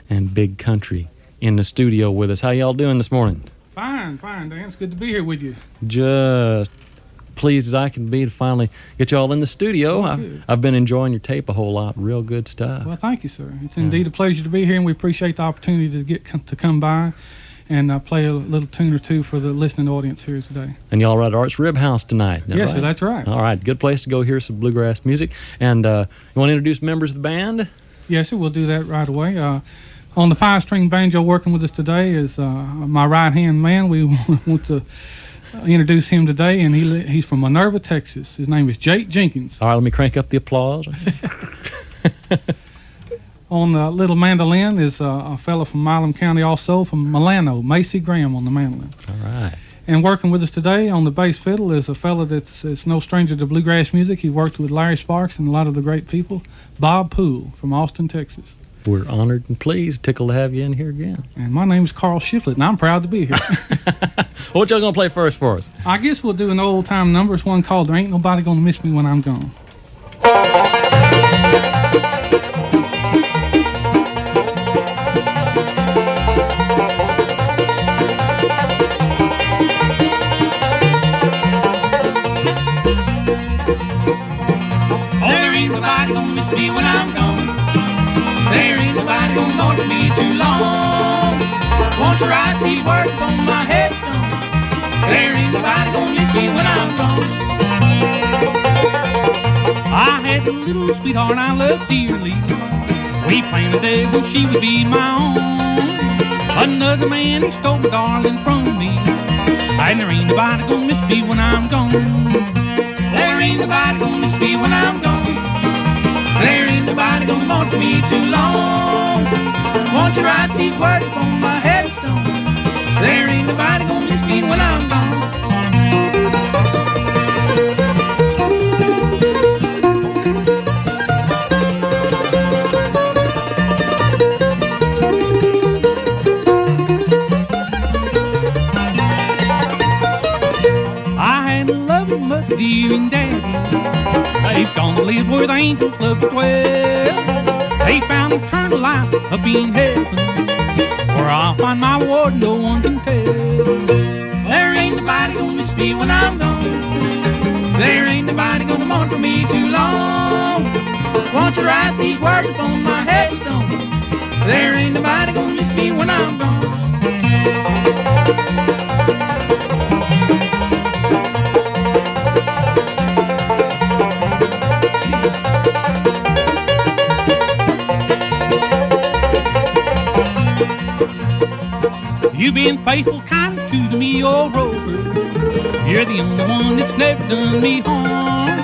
and Big Country in the studio with us. How y'all doing this morning? Fine, Dan. It's good to be here with you. Just pleased as I can be to finally get y'all in the studio. I've been enjoying your tape a whole lot. Real good stuff. Well, thank you, sir. It's indeed a pleasure to be here, and we appreciate the opportunity to come by and play a little tune or two for the listening audience here today. And y'all are at Art's Rib House tonight. Yes, right? sir, that's right. All right, good place to go hear some bluegrass music. And you want to introduce members of the band? Yes, sir, we'll do that right away. On the 5-string banjo working with us today is my right-hand man. We want to introduce him today, and he's from Minerva, Texas. His name is Jenkins. All right, let me crank up the applause. On the little mandolin is a fellow from Milam County, also from Milano, Massey Graham on the mandolin. All right. And working with us today on the bass fiddle is a fellow that's no stranger to bluegrass music. He worked with Larry Sparks and a lot of the great people. Bob Poole from Austin, Texas. We're honored and pleased, tickled to have you in here again. And my name is Karl Shiflett, and I'm proud to be here. What y'all gonna play first for us? I guess we'll do an old-time number. It's one called There Ain't Nobody Gonna Miss Me When I'm Gone. There ain't nobody gonna miss me when I'm gone. There ain't nobody gonna mourn for me too long. Won't you write these words upon my headstone? There ain't nobody gonna miss me when I'm gone. I had a little sweetheart I loved dearly. We planned a day when she would be my own. Another man, he stole my darling from me. And there ain't nobody gonna miss me when I'm gone. There ain't nobody gonna miss me when I'm gone. There ain't nobody gonna mourn for me too long. Won't you write these words upon my headstone? There ain't nobody gonna miss me when I'm gone. I had a loving mother, dear and daddy. They've gone to live where the angels love to dwell. They found eternal life up in heaven, where I'll find my ward no one can tell. There ain't nobody gonna miss me when I'm gone. There ain't nobody gonna mourn for me too long. Won't you write these words upon my headstone? There ain't nobody gonna miss me when I'm gone. You've been faithful, kind, and true to me, old rover. You're the only one that's never done me harm.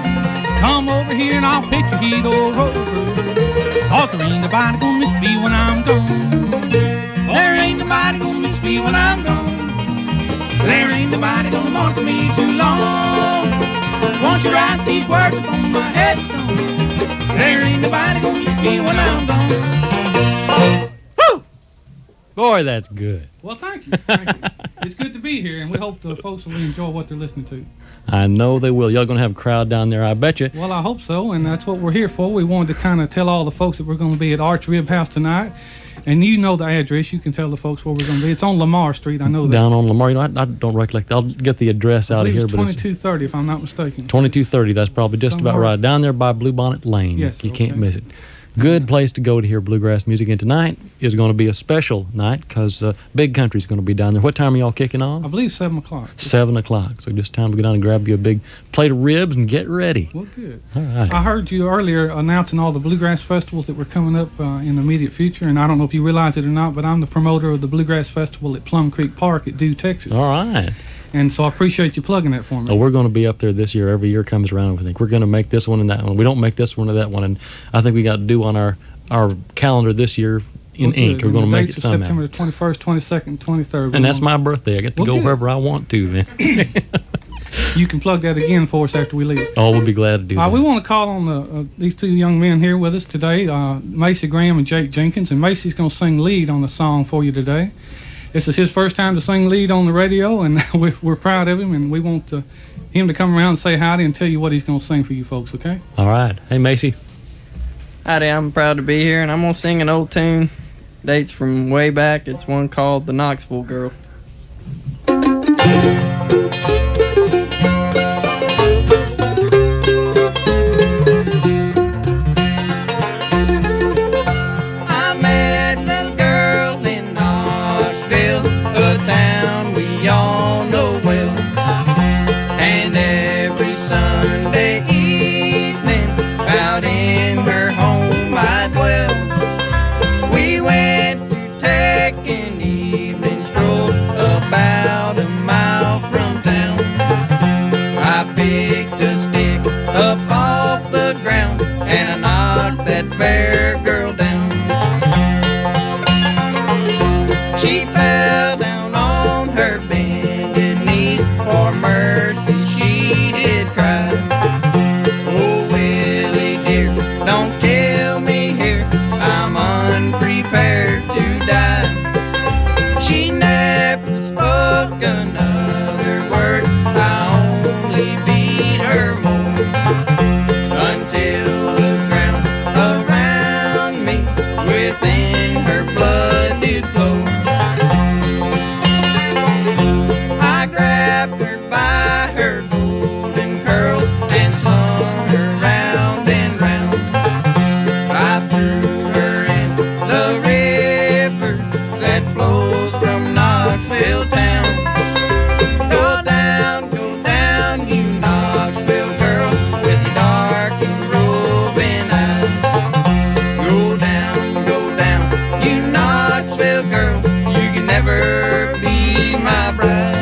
Come over here and I'll pet your head, old rover. 'Cause there ain't nobody gonna miss me when I'm gone. There ain't nobody gonna miss me when I'm gone. There ain't nobody gonna mourn for me too long. Won't you write these words upon my headstone? There ain't nobody gonna miss me when I'm gone. Woo! Boy, that's good. Well, thank you. Thank you. It's good to be here, and we hope the folks will enjoy what they're listening to. I know they will. Y'all gonna have a crowd down there, I bet you. Well, I hope so, and that's what we're here for. We wanted to kind of tell all the folks that we're going to be at Arch Rib House tonight. And you know the address. You can tell the folks where we're going to be. It's on Lamar Street. I know that. Down on Lamar. You know, I don't recollect. I'll get the address out of here. It's 2230, if I'm not mistaken. 2230. That's probably just about right. Down there by Bluebonnet Lane. Yes. You can't miss it. Good place to go to hear bluegrass music. And tonight is going to be a special night because Big Country's going to be down there. What time are y'all kicking off? I believe 7 o'clock. 7 o'clock. So just time to go down and grab you a big plate of ribs and get ready. Well, good. All right. I heard you earlier announcing all the bluegrass festivals that were coming up in the immediate future. And I don't know if you realize it or not, but I'm the promoter of the Bluegrass Festival at Plum Creek Park at Dew, Texas. All right. And so I appreciate you plugging that for me. Oh, we're going to be up there this year. Every year comes around, I think. We're going to make this one and that one. We don't make this one or that one. And I think we got to do on our calendar this year in ink. We're going to make it somehow. September the 21st, 22nd, 23rd. And that's my birthday. I get to go wherever I want to then. You can plug that again for us after we leave. Oh, we'll be glad to do that. We want to call on these two young men here with us today, Massey Graham and Jake Jenkins. And Massey's going to sing lead on the song for you today. This is his first time to sing lead on the radio, and we're proud of him, and we want him to come around and say howdy and tell you what he's going to sing for you folks, okay? All right. Hey, Massey. Howdy, I'm proud to be here, and I'm going to sing an old tune dates from way back. It's one called the Knoxville Girl. I met a girl in Knoxville, a town we all know well. And every Sunday evening, out in her home I dwell. We went to take an evening stroll about a mile from town. I picked a stick up off the ground and I knocked that fair girl down. She fell down on her bended knees, for mercy she did cry. Oh Willie dear, don't kill me here, I'm unprepared to die. She never spoke another word, I only beat her more, until the ground around me within her blood did flow. I grabbed her by her golden curls and slung her round and round. I threw her in the river that flows from Knoxville town. Go down, you Knoxville girl, with your dark and roving eyes. Go down, you Knoxville girl, you can never be my bride.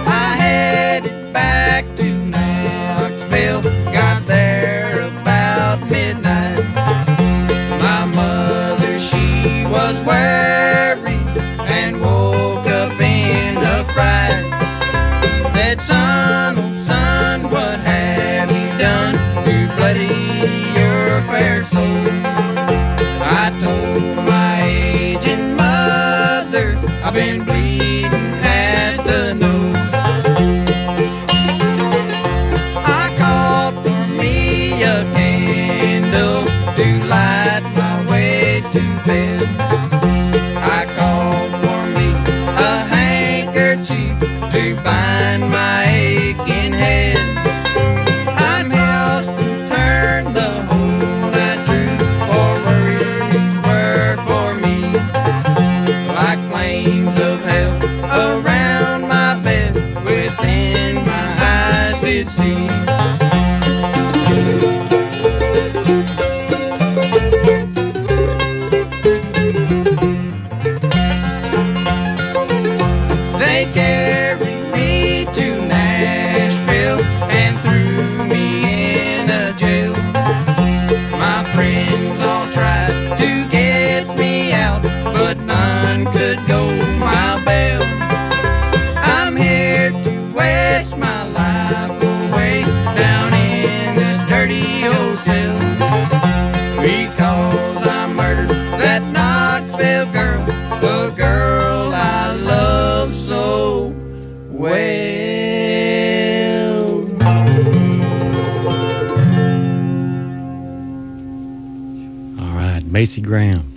I headed back to Knoxville, got there about midnight. My mother, she was worried and woke up in a fright. Said, son, oh son, what have you done to bloody your fair soul? I told my aging mother, I've been bleeding at the nose. I called for me a candle to light my way to bed. I called for me a handkerchief to bind my aching head. I'm house to turn the whole night through, for worries were for me, like flames of hell around my bed, within my eyes did see. They carried me to Nashville and threw me in a jail. My friends all tried to get me out, but none could go my bail. I'm here to waste my life away down in this dirty old cell, because I murdered that Knoxville girl, the girl I love so well. All right, Massey Graham.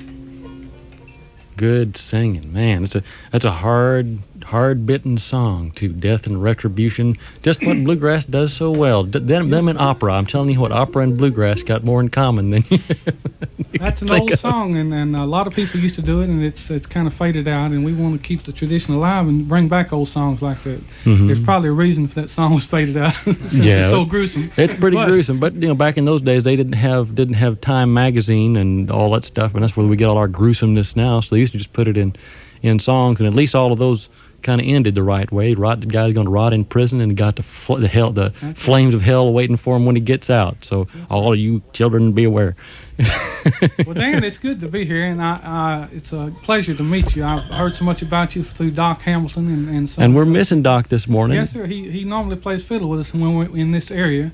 Good singing, man. That's a hard bitten song to death and retribution. Just what bluegrass does so well. Them and opera. I'm telling you what, opera and bluegrass got more in common than you That's an old song, and a lot of people used to do it, and it's kind of faded out, and we want to keep the tradition alive and bring back old songs like that. Mhm. There's probably a reason for that song was faded out. Yeah. It's so gruesome. It's pretty gruesome, but back in those days they didn't have Time magazine and all that stuff, and that's where we get all our gruesomeness now. So they used to just put it in songs, and at least all of those kind of ended the right way. The guy's going to rot in prison, and got the flames of hell waiting for him when he gets out. So all of you children, be aware. Well, Dan, it's good to be here, and it's a pleasure to meet you. I've heard so much about you through Doc Hamilton and so. And we're missing Doc this morning. Yes, sir. He normally plays fiddle with us when we're in this area,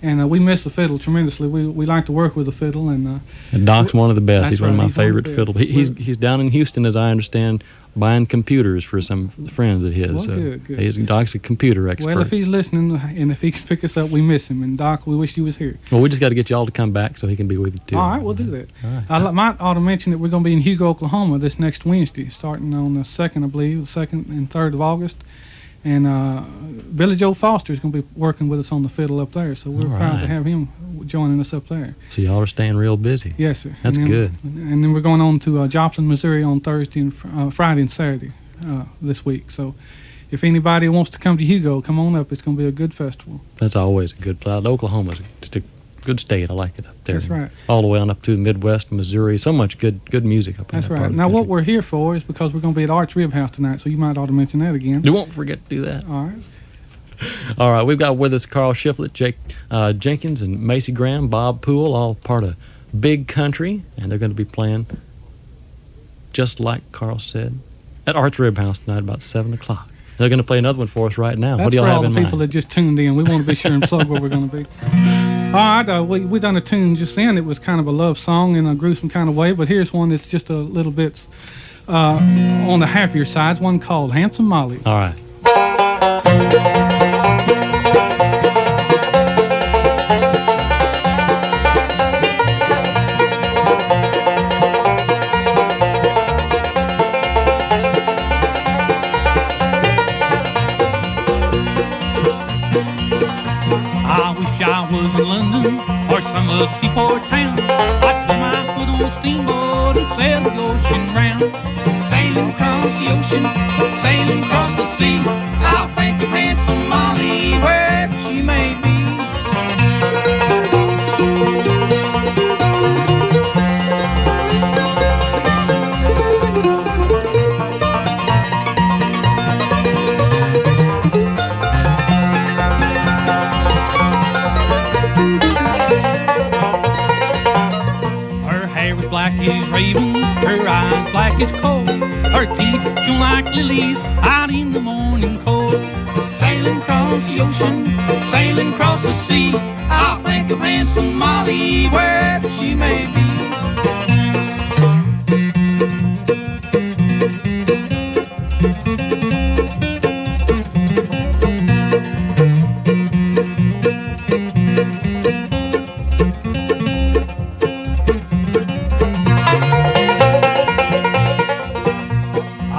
And we miss the fiddle tremendously. We like to work with the fiddle, and Doc's one of the best. That's He's one of right. my He's one of favorite the fiddle. best. He's down in Houston, as I understand, buying computers for some friends of his. Well, good. Doc's a computer expert. well, if he's listening and if he can pick us up, we miss him. And Doc, we wish he was here. Well, we just got to get y'all to come back so he can be with you too. All right, we'll do that. All right. I might ought to mention that we're going to be in Hugo, Oklahoma this next Wednesday, starting on the 2nd, I believe, 2nd and 3rd of August. And Billy Joe Foster is going to be working with us on the fiddle up there, so we're All proud right. to have him joining us up there. So y'all are staying real busy. Yes, sir. That's And then- good. And then we're going on to Joplin, Missouri on Thursday and Friday and Saturday this week. So if anybody wants to come to Hugo, come on up. It's going to be a good festival. That's always a good place. Oklahoma's just a good state. I like it up there. That's right. All the way on up to the Midwest, Missouri. So much good music up in That's that part right. of the Now, what country. we're here for is because we're going to be at Arch Rib House tonight, so you might ought to mention that again. You won't forget to do that. All right. All right, we've got with us Karl Shiflett, Jake Jenkins, and Massey Graham, Bob Poole, all part of Big Country, and they're going to be playing, just like Karl said, at Arch Rib House tonight about 7 o'clock. They're going to play another one for us right now. That's What do y'all for have all the in people mind? that just tuned in. We want to be sure and plug where we're going to be. All right, we done a tune just then. It was kind of a love song in a gruesome kind of way, but here's one that's just a little bit on the happier side. One called Handsome Molly. All right. I wish I was in London or some other seaport town. I'd put my foot on a steamboat and sail the ocean round. Sailing across the ocean, sailing across the sea. I'll think of handsome Molly wherever she may be. Her hair was black as raven, her eyes black as coal. Her teeth shone like lilies out in the morning cold. Sailing across the ocean, sailing across the sea. I'll think of handsome Molly wherever she may be.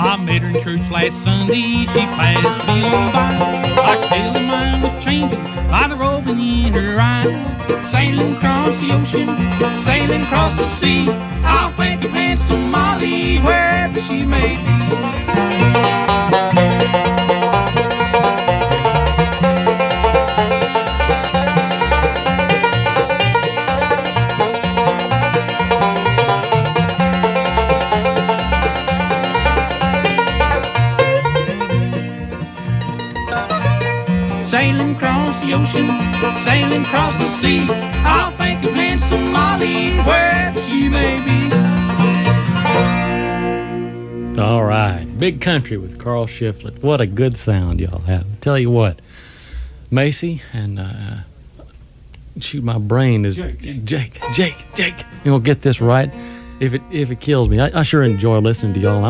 I met her in church last Sunday, she passed me on by. I could tell her mind was changing by the roving in her eye. Sailing across the ocean, sailing across the sea. I'll think of handsome Molly wherever she may be. Sailing across the ocean, sailing across the sea. I'll think of handsome Molly wherever she may be. All right. Big Country with Karl Shiflett. What a good sound y'all have. Tell you what, Massey and shoot, my brain is Jake. You're gonna get this right. If it kills me, I sure enjoy listening to y'all.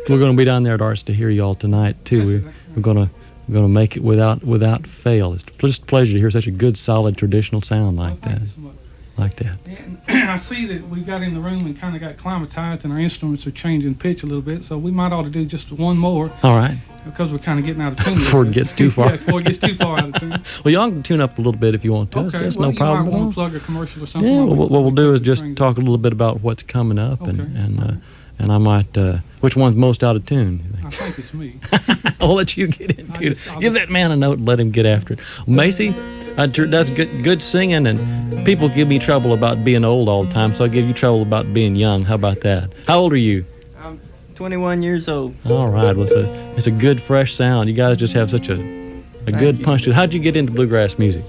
We're gonna be down there at Arts to hear y'all tonight too. We're gonna make it without fail. It's just a pleasure to hear such a good, solid, traditional sound like that. Thank you so much. Like that. And I see that we got in the room and kind of got climatized, and our instruments are changing pitch a little bit, so we might ought to do just one more All right. because we're kind of getting out of tune. Before it gets too far. Yeah, before it gets too far out of tune. Well, y'all can tune up a little bit if you want to. Okay, That's well, no problem you at might all. want to plug a commercial or something. Yeah, while well, what we'll do is the just strings- talk a little bit about what's coming up, Okay. and I might which one's most out of tune. You I think it's me. think? I'll let you get into it. I'll Give just- that man a note and let him get after it. Massey does good singing, and people give me trouble about being old all the time, so I give you trouble about being young. How about that? How old are you? I'm 21 years old. All right, well, it's a good fresh sound. You guys just have such a good you. punch to it. How'd you get into bluegrass music?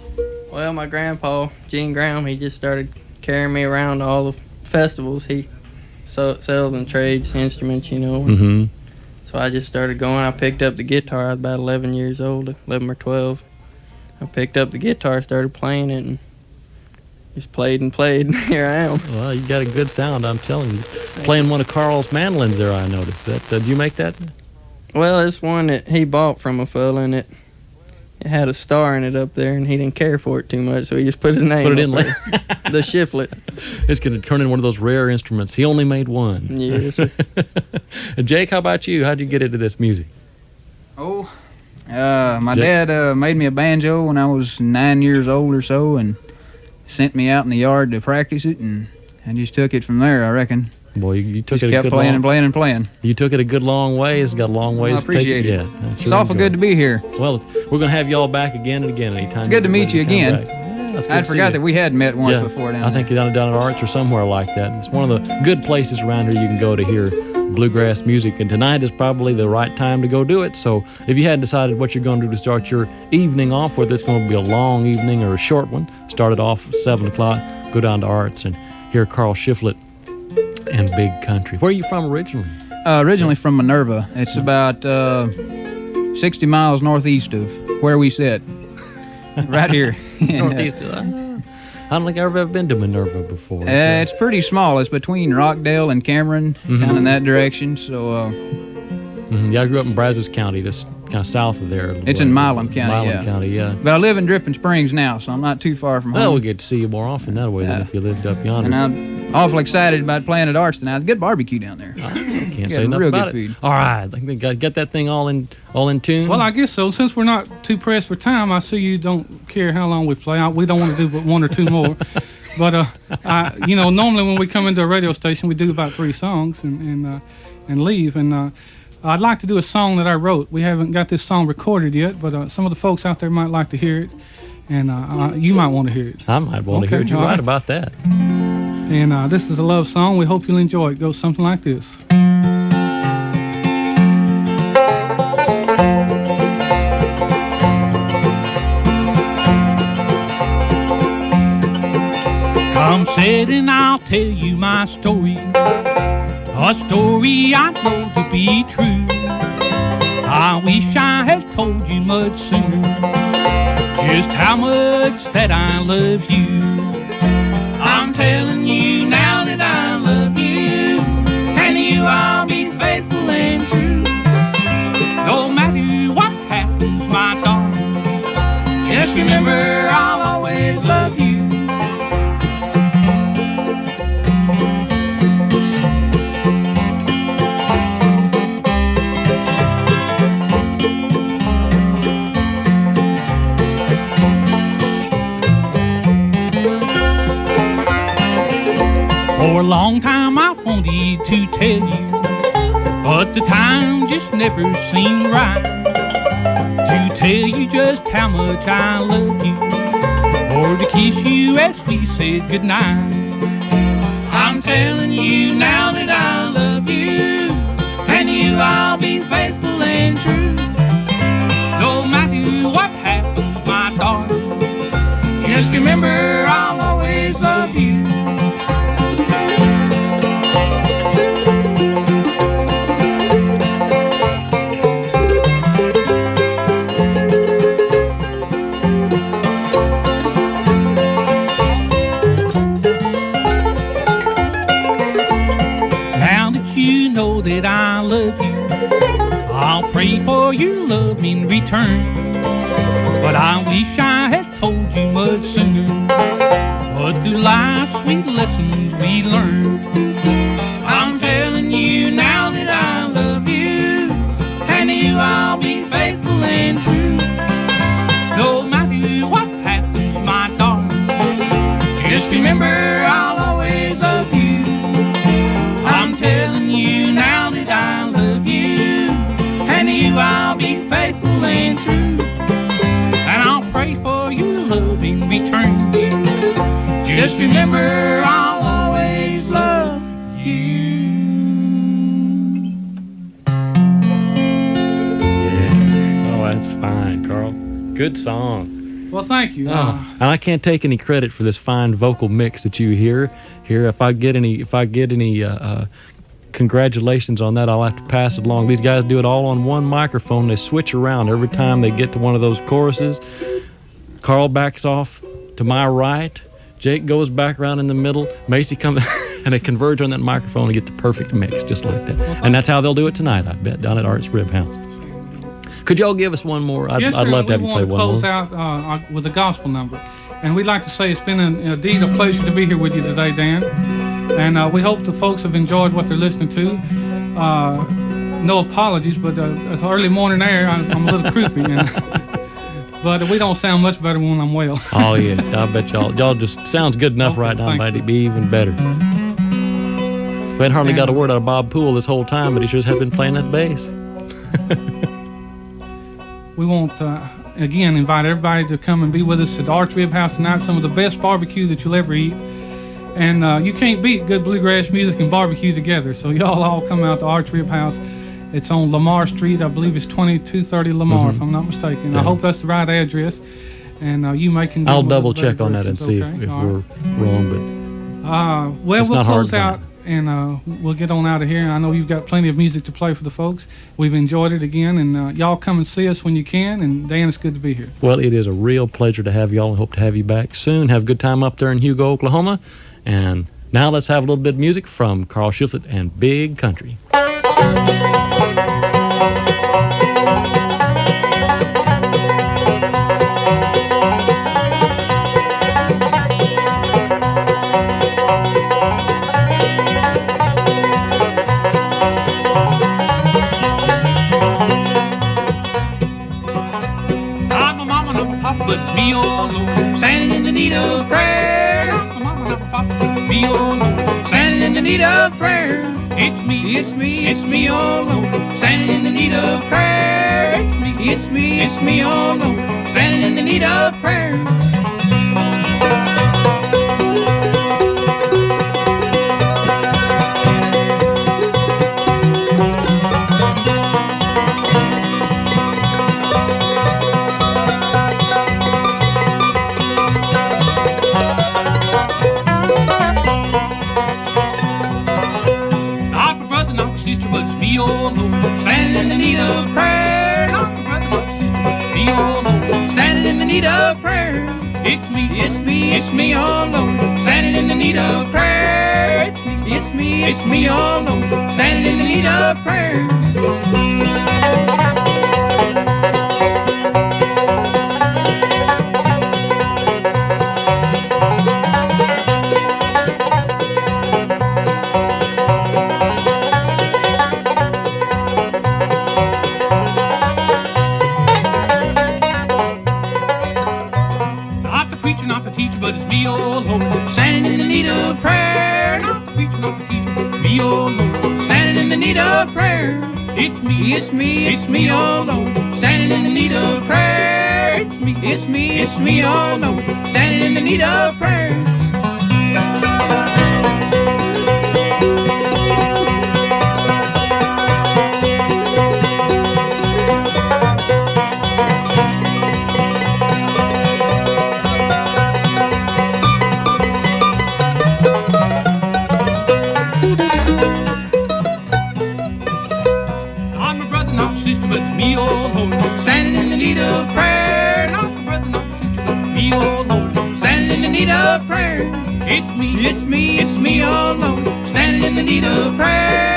Well, my grandpa, Gene Graham, he just started carrying me around to all the festivals. He sells and trades instruments, you know. Mm-hmm. So I just started going. I picked up the guitar. I was about 11 years old, 11 or 12. I picked up the guitar, started playing it, and just played and played, and here I am. Well, you got a good sound, I'm telling you. Playing one of Karl's mandolins there, I noticed. Did you make that? Well, it's one that he bought from a fella, and it had a star in it up there, and he didn't care for it too much, so he just put his name Put it in up there. The Shiflett. It's going to turn into one of those rare instruments. He only made one. Yes. Jake, how about you? How'd you get into this music? Oh, my dad made me a banjo when I was 9 years old or so, and sent me out in the yard to practice it, and I just took it from there, I reckon. Boy, you took Just it a kept good playing long, and playing and playing. You took it a good long way. It's got a long ways I appreciate to take it. Yeah, It's awful good to be here. Well, we're going to have y'all back again and again anytime. It's good to meet you again. I I'd forgot that we had met once before down I think there. down at Arts or somewhere like that. It's one of the good places around here you can go to hear bluegrass music, and tonight is probably the right time to go do it. So if you hadn't decided what you're going to do to start your evening off with, it's going to be a long evening or a short one. Start it off at 7 o'clock, go down to Arts and hear Karl Shiflett and Big Country. Where are you from originally? Originally from Minerva. It's about 60 miles northeast of where we sit. Right here. Northeast of that. I don't think I've ever been to Minerva before. It's pretty small. It's between Rockdale and Cameron, kind of in that direction. So yeah, I grew up in Brazos County, just kind of south of there. it's in Milam County, Milam County, yeah. But I live in Dripping Springs now, so I'm not too far from home. Well, we'll get to see you more often that way than if you lived up yonder. And I'm awful excited about playing at Arts tonight. Good barbecue down there. I can't Got say enough real about good it. food. All right, I think they get that thing all in tune. Well, I guess so. Since we're not too pressed for time, I see you don't care how long we play. We don't want to do but one or two more. But normally when we come into a radio station, we do about 3 songs and leave. And I'd like to do a song that I wrote. We haven't got this song recorded yet, but some of the folks out there might like to hear it, and you might want to hear it. I might want to hear what you're right about that. And this is a love song. We hope you'll enjoy it. It goes something like this. Come sit and I'll tell you my story, a story I know to be true. I wish I had told you much sooner just how much that I love you. I'm telling you now that I love you, and you I'll be faithful and true. No matter what happens, my darling, just remember I'll always love you. For a long time I wanted to tell you, but the time just never seemed right to tell you just how much I love you, or to kiss you as we said goodnight. I'm telling you now that I love you, and you I'll be faithful and true. No matter what happens, my darling, just remember I'll always love you. That I love you, I'll pray for your love in return. But I wish I had told you much sooner, but through life's sweet lessons we learn. I'm telling you now that I love you, and you I'll be faithful and true. No matter what happens, my darling, just remember I'll always love you. I'm telling you now that I love you, and you I'll be faithful and true. And I'll pray for your love in return. Just remember I'll always love you. Yeah. Oh, that's fine, Karl. Good song. Well, thank you. And I can't take any credit for this fine vocal mix that you hear here. If I get any congratulations on that, I'll have to pass it along. These guys do it all on one microphone. They switch around every time they get to one of those choruses. Karl backs off to my right. Jake goes back around in the middle. Massey comes and they converge on that microphone and get the perfect mix just like that. And that's how they'll do it tonight, I bet, down at Art's Rib House. Could y'all give us one more? I'd love to have you play one more. We want to close out with a gospel number. And we'd like to say it's been indeed a pleasure to be here with you today, Dan. And we hope the folks have enjoyed what they're listening to. No apologies, but it's early morning air. I'm a little croupy. But we don't sound much better when I'm well. Oh, yeah. I bet y'all just sounds good enough right now, but it'd be even better. We hadn't hardly got a word out of Bob Poole this whole time, but he sure has been playing that bass. We want, again, invite everybody to come and be with us at the Arch Rib House tonight. Some of the best barbecue that you'll ever eat. And you can't beat good bluegrass music and barbecue together. So y'all all come out to Arch Rib House. It's on Lamar Street. I believe it's 2230 Lamar, if I'm not mistaken. Yeah. I hope that's the right address. And you may can. I'll double check on that and see if we're wrong. But we'll close out and we'll get on out of here. And I know you've got plenty of music to play for the folks. We've enjoyed it again, and y'all come and see us when you can. And Dan, it's good to be here. Well, it is a real pleasure to have y'all, and hope to have you back soon. Have a good time up there in Hugo, Oklahoma. And now let's have a little bit of music from Karl Shiflett and Big Country. But me all alone, standing in the need of prayer. Me all alone, standing in the need of prayer. It's me all alone, standing in the need of prayer. It's me all alone, standing in the need of prayer. Standing in the need of prayer. Me all alone, standing in the need of prayer. It's me all alone, standing in the need of prayer. It's me all alone, standing in the need of prayer. Standing in the need of prayer. Not the preacher, not the teacher. Me all alone, standing in the need of prayer. It's me all alone, standing in the need of prayer. It's me all alone, standing in the need of prayer. Standing in the need of prayer. Not the brother, not the sister, but me all alone, standing in the need of prayer. It's me all alone, standing in the need of prayer.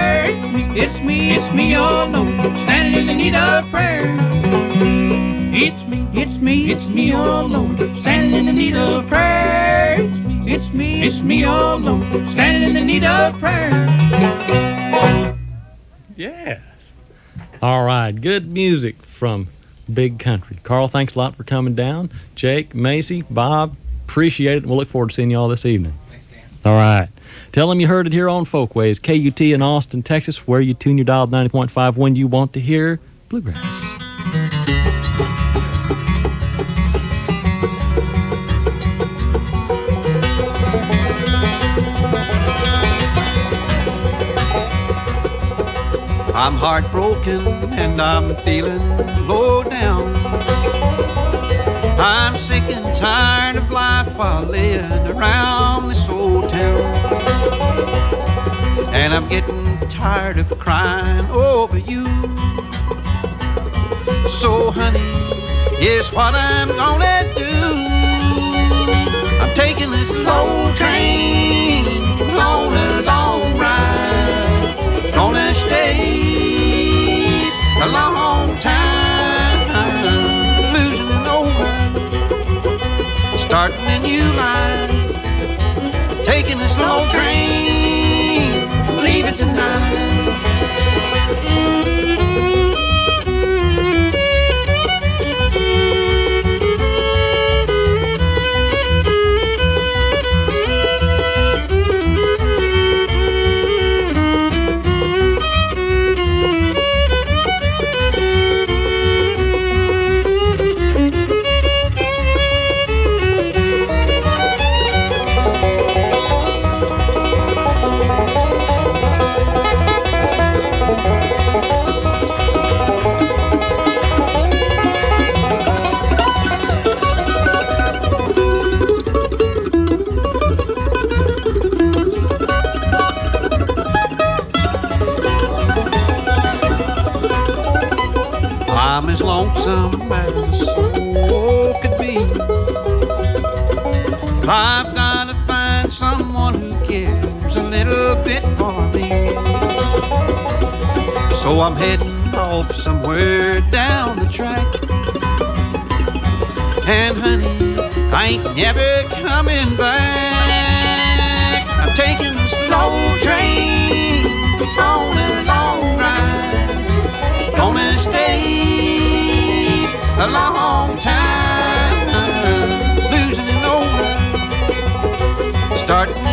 It's me all alone, standing in the need of prayer. It's me all alone, standing in the need of prayer. It's me all alone, standing in the need of prayer. Yes. All right, good music from Big Country. Karl, thanks a lot for coming down. Jake, Massey, Bob, appreciate it. We'll look forward to seeing you all this evening. Thanks, Dan. All right. Tell them you heard it here on Folkways, KUT in Austin, Texas, where you tune your dial 90.5 when you want to hear bluegrass. I'm heartbroken and I'm feeling low down. I'm sick and tired of life while laying around this old town. And I'm getting tired of crying over you. So honey, Here's what I'm gonna do. I'm taking this slow train on a long ride. Gonna stay a long time, losing an old one, starting a new life. Taking a slow train, leave it tonight. I'm as lonesome as a soul could be. I've gotta find someone who cares a little bit for me. So I'm heading off somewhere down the track. And honey, I ain't never coming back. I'm taking a slow train on a long ride. Gonna stay a long time, losing it over, starting